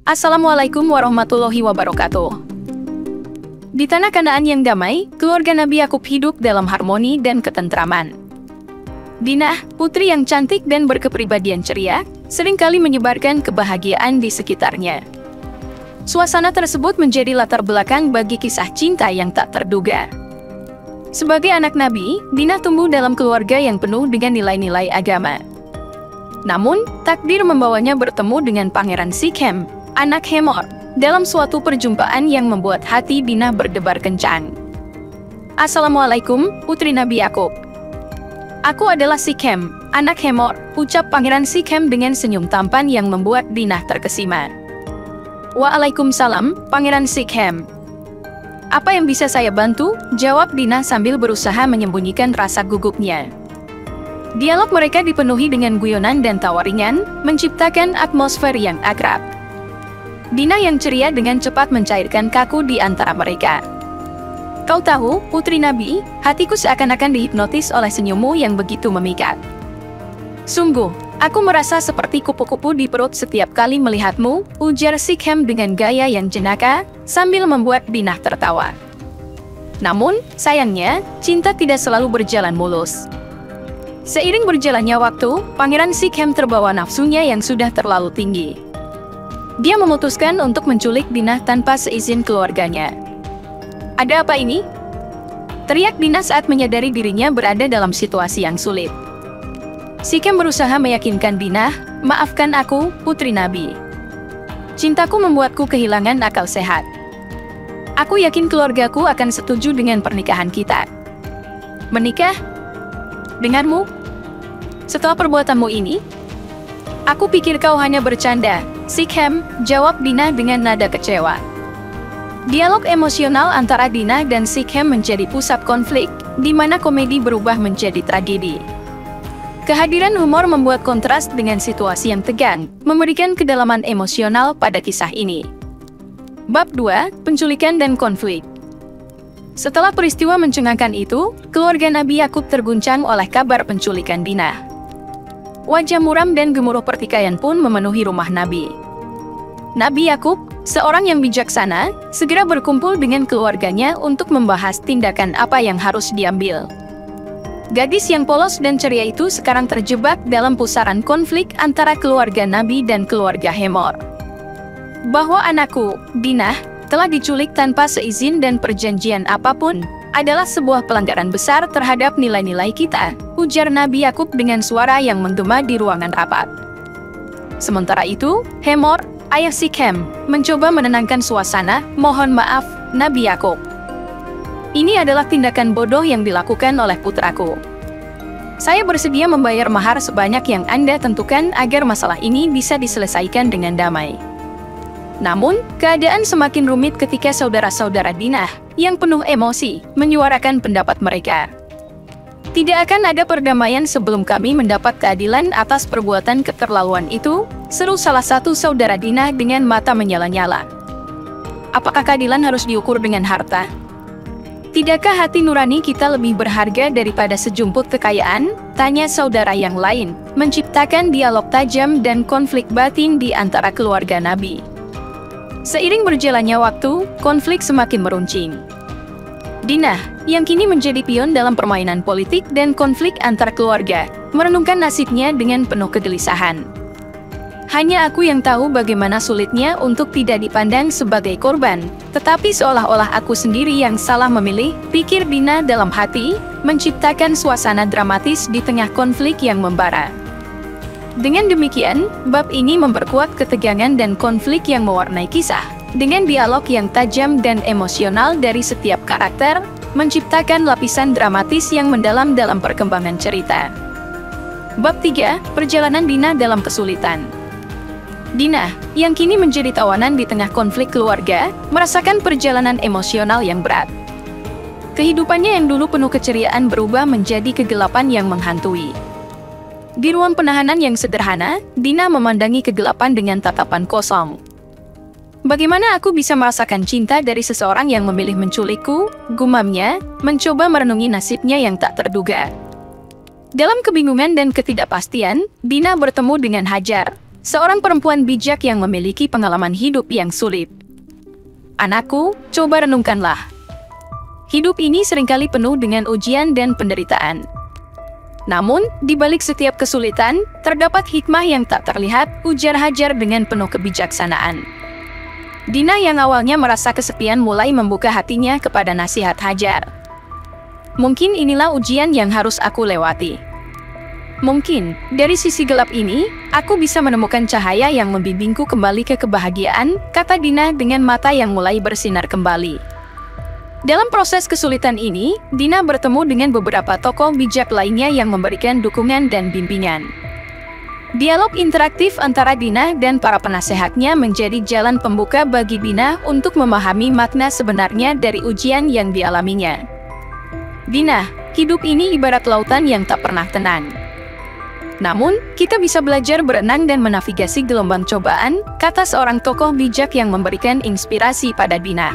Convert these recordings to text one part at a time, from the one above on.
Assalamualaikum warahmatullahi wabarakatuh. Di tanah Kanaan yang damai, keluarga Nabi Yakub hidup dalam harmoni dan ketentraman. Dinah, putri yang cantik dan berkepribadian ceria, seringkali menyebarkan kebahagiaan di sekitarnya. Suasana tersebut menjadi latar belakang bagi kisah cinta yang tak terduga. Sebagai anak Nabi, Dinah tumbuh dalam keluarga yang penuh dengan nilai-nilai agama. Namun, takdir membawanya bertemu dengan Pangeran Sikhem, anak Hemor, dalam suatu perjumpaan yang membuat hati Dinah berdebar kencang. Assalamualaikum, putri Nabi Yakub. Aku adalah Sikhem, anak Hemor, ucap Pangeran Sikhem dengan senyum tampan yang membuat Dinah terkesima. Waalaikumsalam, Pangeran Sikhem. Apa yang bisa saya bantu? Jawab Dinah sambil berusaha menyembunyikan rasa gugupnya. Dialog mereka dipenuhi dengan guyonan dan tawa ringan, menciptakan atmosfer yang akrab. Dinah yang ceria dengan cepat mencairkan kaku di antara mereka. Kau tahu, putri Nabi, hatiku seakan-akan dihipnotis oleh senyummu yang begitu memikat. Sungguh, aku merasa seperti kupu-kupu di perut setiap kali melihatmu, ujar Sikhem dengan gaya yang jenaka, sambil membuat Dinah tertawa. Namun, sayangnya, cinta tidak selalu berjalan mulus. Seiring berjalannya waktu, Pangeran Sikhem terbawa nafsunya yang sudah terlalu tinggi. Dia memutuskan untuk menculik Dinah tanpa seizin keluarganya. Ada apa ini? Teriak Dinah saat menyadari dirinya berada dalam situasi yang sulit. Sikhem berusaha meyakinkan Dinah, maafkan aku, putri Nabi. Cintaku membuatku kehilangan akal sehat. Aku yakin keluargaku akan setuju dengan pernikahan kita. Menikah? Denganmu? Setelah perbuatanmu ini? Aku pikir kau hanya bercanda, Sikhem, jawab Dinah dengan nada kecewa. Dialog emosional antara Dinah dan Sikhem menjadi pusat konflik, di mana komedi berubah menjadi tragedi. Kehadiran humor membuat kontras dengan situasi yang tegang, memberikan kedalaman emosional pada kisah ini. Bab 2, Penculikan dan Konflik. Setelah peristiwa mencengangkan itu, keluarga Nabi Yakub terguncang oleh kabar penculikan Dinah. Wajah muram dan gemuruh pertikaian pun memenuhi rumah Nabi. Nabi Yakub, seorang yang bijaksana, segera berkumpul dengan keluarganya untuk membahas tindakan apa yang harus diambil. Gadis yang polos dan ceria itu sekarang terjebak dalam pusaran konflik antara keluarga Nabi dan keluarga Hemor. Bahwa anakku, Dinah, telah diculik tanpa seizin dan perjanjian apapun, adalah sebuah pelanggaran besar terhadap nilai-nilai kita, ujar Nabi Yakub dengan suara yang menggema di ruangan rapat. Sementara itu, Hemor, ayah Sikhem, mencoba menenangkan suasana. Mohon maaf, Nabi Yakub. Ini adalah tindakan bodoh yang dilakukan oleh putraku. Saya bersedia membayar mahar sebanyak yang Anda tentukan agar masalah ini bisa diselesaikan dengan damai. Namun, keadaan semakin rumit ketika saudara-saudara Dinah, yang penuh emosi, menyuarakan pendapat mereka. Tidak akan ada perdamaian sebelum kami mendapat keadilan atas perbuatan keterlaluan itu, seru salah satu saudara Dinah dengan mata menyala-nyala. Apakah keadilan harus diukur dengan harta? Tidakkah hati nurani kita lebih berharga daripada sejumput kekayaan? Tanya saudara yang lain, menciptakan dialog tajam dan konflik batin di antara keluarga Nabi. Seiring berjalannya waktu, konflik semakin meruncing. Dinah, yang kini menjadi pion dalam permainan politik dan konflik antar keluarga, merenungkan nasibnya dengan penuh kegelisahan. Hanya aku yang tahu bagaimana sulitnya untuk tidak dipandang sebagai korban, tetapi seolah-olah aku sendiri yang salah memilih, pikir Dinah dalam hati, menciptakan suasana dramatis di tengah konflik yang membara. Dengan demikian, bab ini memperkuat ketegangan dan konflik yang mewarnai kisah, dengan dialog yang tajam dan emosional dari setiap karakter, menciptakan lapisan dramatis yang mendalam dalam perkembangan cerita. Bab 3, Perjalanan Dinah dalam Kesulitan. Dinah, yang kini menjadi tawanan di tengah konflik keluarga, merasakan perjalanan emosional yang berat. Kehidupannya yang dulu penuh keceriaan berubah menjadi kegelapan yang menghantui. Di ruang penahanan yang sederhana, Dinah memandangi kegelapan dengan tatapan kosong. Bagaimana aku bisa merasakan cinta dari seseorang yang memilih menculikku? Gumamnya, mencoba merenungi nasibnya yang tak terduga. Dalam kebingungan dan ketidakpastian, Dinah bertemu dengan Hajar, seorang perempuan bijak yang memiliki pengalaman hidup yang sulit. Anakku, coba renungkanlah. Hidup ini seringkali penuh dengan ujian dan penderitaan. Namun, di balik setiap kesulitan, terdapat hikmah yang tak terlihat, ujar Hajar dengan penuh kebijaksanaan. Dina yang awalnya merasa kesepian mulai membuka hatinya kepada nasihat Hajar. Mungkin inilah ujian yang harus aku lewati. Mungkin, dari sisi gelap ini, aku bisa menemukan cahaya yang membimbingku kembali ke kebahagiaan, kata Dina dengan mata yang mulai bersinar kembali. Dalam proses kesulitan ini, Dina bertemu dengan beberapa tokoh bijak lainnya yang memberikan dukungan dan bimbingan. Dialog interaktif antara Dina dan para penasehatnya menjadi jalan pembuka bagi Dina untuk memahami makna sebenarnya dari ujian yang dialaminya. Dina, hidup ini ibarat lautan yang tak pernah tenang. Namun, kita bisa belajar berenang dan menavigasi gelombang cobaan, kata seorang tokoh bijak yang memberikan inspirasi pada Dina.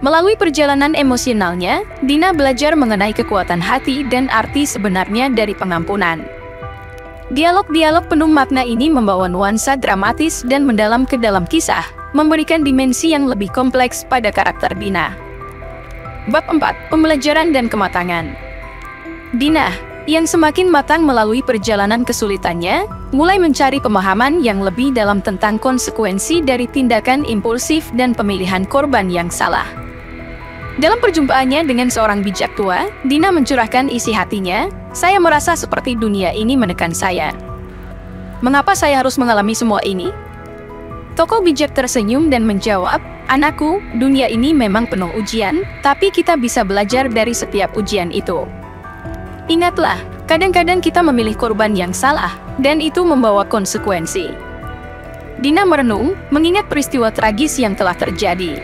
Melalui perjalanan emosionalnya, Dina belajar mengenai kekuatan hati dan arti sebenarnya dari pengampunan. Dialog-dialog penuh makna ini membawa nuansa dramatis dan mendalam ke dalam kisah, memberikan dimensi yang lebih kompleks pada karakter Dina. Bab 4. Pembelajaran dan kematangan. Dina, yang semakin matang melalui perjalanan kesulitannya, mulai mencari pemahaman yang lebih dalam tentang konsekuensi dari tindakan impulsif dan pemilihan korban yang salah. Dalam perjumpaannya dengan seorang bijak tua, Dina mencurahkan isi hatinya, saya merasa seperti dunia ini menekan saya. Mengapa saya harus mengalami semua ini? Tokoh bijak tersenyum dan menjawab, anakku, dunia ini memang penuh ujian, tapi kita bisa belajar dari setiap ujian itu. Ingatlah, kadang-kadang kita memilih korban yang salah, dan itu membawa konsekuensi. Dina merenung, mengingat peristiwa tragis yang telah terjadi.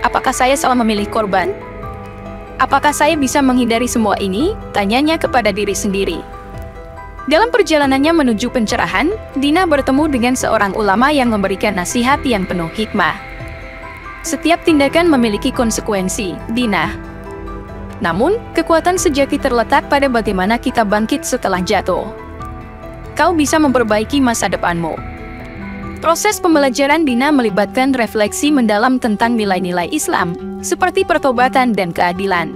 Apakah saya salah memilih korban? Apakah saya bisa menghindari semua ini? Tanyanya kepada diri sendiri. Dalam perjalanannya menuju pencerahan, Dina bertemu dengan seorang ulama yang memberikan nasihat yang penuh hikmah. Setiap tindakan memiliki konsekuensi, Dina. Namun, kekuatan sejati terletak pada bagaimana kita bangkit setelah jatuh. Kau bisa memperbaiki masa depanmu. Proses pembelajaran Dina melibatkan refleksi mendalam tentang nilai-nilai Islam, seperti pertobatan dan keadilan.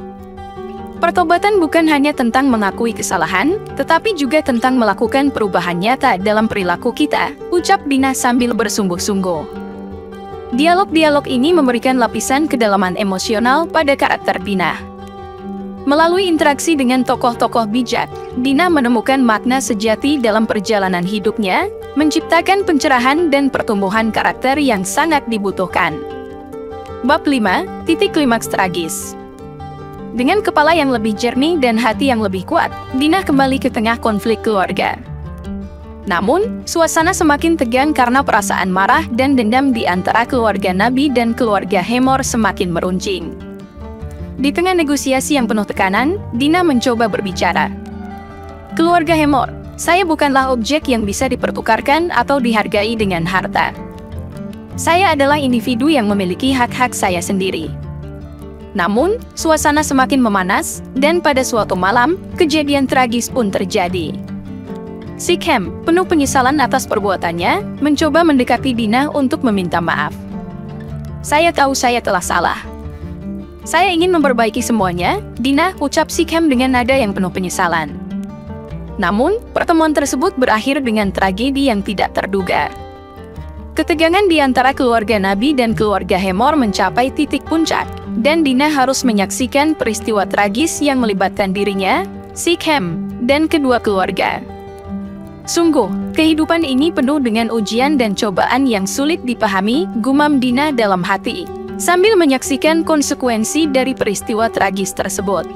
Pertobatan bukan hanya tentang mengakui kesalahan, tetapi juga tentang melakukan perubahan nyata dalam perilaku kita, ucap Dina sambil bersungguh-sungguh. Dialog-dialog ini memberikan lapisan kedalaman emosional pada karakter Dina. Melalui interaksi dengan tokoh-tokoh bijak, Dina menemukan makna sejati dalam perjalanan hidupnya, menciptakan pencerahan dan pertumbuhan karakter yang sangat dibutuhkan. Bab 5. Titik klimaks tragis. Dengan kepala yang lebih jernih dan hati yang lebih kuat, Dina kembali ke tengah konflik keluarga. Namun, suasana semakin tegang karena perasaan marah dan dendam di antara keluarga Nabi dan keluarga Hemor semakin meruncing. Di tengah negosiasi yang penuh tekanan, Dina mencoba berbicara. Keluarga Hemor, saya bukanlah objek yang bisa dipertukarkan atau dihargai dengan harta. Saya adalah individu yang memiliki hak-hak saya sendiri. Namun, suasana semakin memanas, dan pada suatu malam, kejadian tragis pun terjadi. Sikhem, penuh penyesalan atas perbuatannya, mencoba mendekati Dina untuk meminta maaf. Saya tahu saya telah salah. Saya ingin memperbaiki semuanya, Dina, ucap Sikhem dengan nada yang penuh penyesalan. Namun, pertemuan tersebut berakhir dengan tragedi yang tidak terduga. Ketegangan di antara keluarga Nabi dan keluarga Hemor mencapai titik puncak, dan Dina harus menyaksikan peristiwa tragis yang melibatkan dirinya, Sikhem, dan kedua keluarga. Sungguh, kehidupan ini penuh dengan ujian dan cobaan yang sulit dipahami, gumam Dina dalam hati, sambil menyaksikan konsekuensi dari peristiwa tragis tersebut.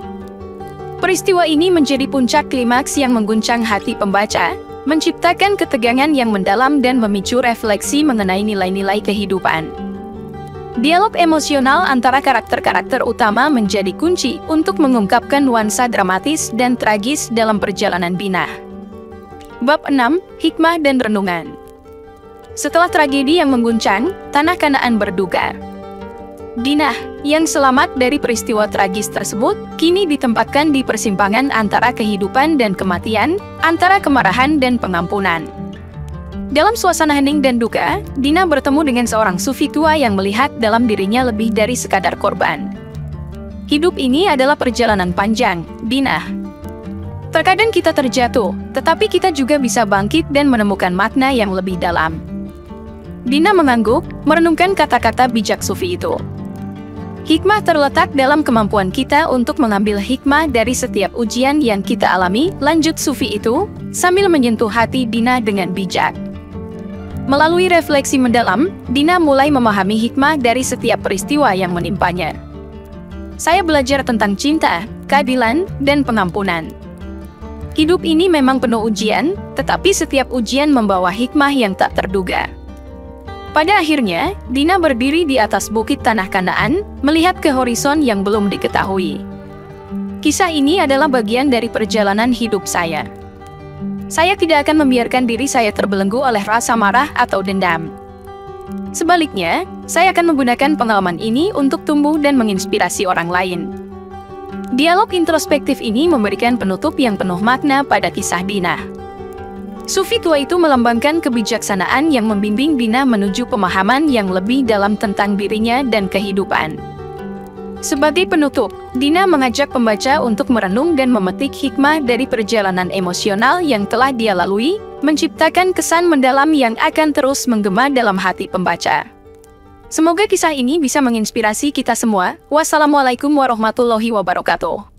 Peristiwa ini menjadi puncak klimaks yang mengguncang hati pembaca, menciptakan ketegangan yang mendalam dan memicu refleksi mengenai nilai-nilai kehidupan. Dialog emosional antara karakter-karakter utama menjadi kunci untuk mengungkapkan nuansa dramatis dan tragis dalam perjalanan Dina. Bab 6. Hikmah dan renungan. Setelah tragedi yang mengguncang, tanah Kanaan berduka. Dina, yang selamat dari peristiwa tragis tersebut, kini ditempatkan di persimpangan antara kehidupan dan kematian, antara kemarahan dan pengampunan. Dalam suasana hening dan duka, Dina bertemu dengan seorang sufi tua yang melihat dalam dirinya lebih dari sekadar korban. Hidup ini adalah perjalanan panjang, Dina. Terkadang kita terjatuh, tetapi kita juga bisa bangkit dan menemukan makna yang lebih dalam. Dina mengangguk, merenungkan kata-kata bijak sufi itu. Hikmah terletak dalam kemampuan kita untuk mengambil hikmah dari setiap ujian yang kita alami, lanjut sufi itu, sambil menyentuh hati Dina dengan bijak. Melalui refleksi mendalam, Dina mulai memahami hikmah dari setiap peristiwa yang menimpanya. Saya belajar tentang cinta, keadilan, dan pengampunan. Hidup ini memang penuh ujian, tetapi setiap ujian membawa hikmah yang tak terduga. Pada akhirnya, Dina berdiri di atas bukit tanah Kanaan, melihat ke horizon yang belum diketahui. Kisah ini adalah bagian dari perjalanan hidup saya. Saya tidak akan membiarkan diri saya terbelenggu oleh rasa marah atau dendam. Sebaliknya, saya akan menggunakan pengalaman ini untuk tumbuh dan menginspirasi orang lain. Dialog introspektif ini memberikan penutup yang penuh makna pada kisah Dina. Sufi tua itu melambangkan kebijaksanaan yang membimbing Dina menuju pemahaman yang lebih dalam tentang dirinya dan kehidupan. Sebagai penutup, Dina mengajak pembaca untuk merenung dan memetik hikmah dari perjalanan emosional yang telah dia lalui, menciptakan kesan mendalam yang akan terus menggema dalam hati pembaca. Semoga kisah ini bisa menginspirasi kita semua. Wassalamualaikum warahmatullahi wabarakatuh.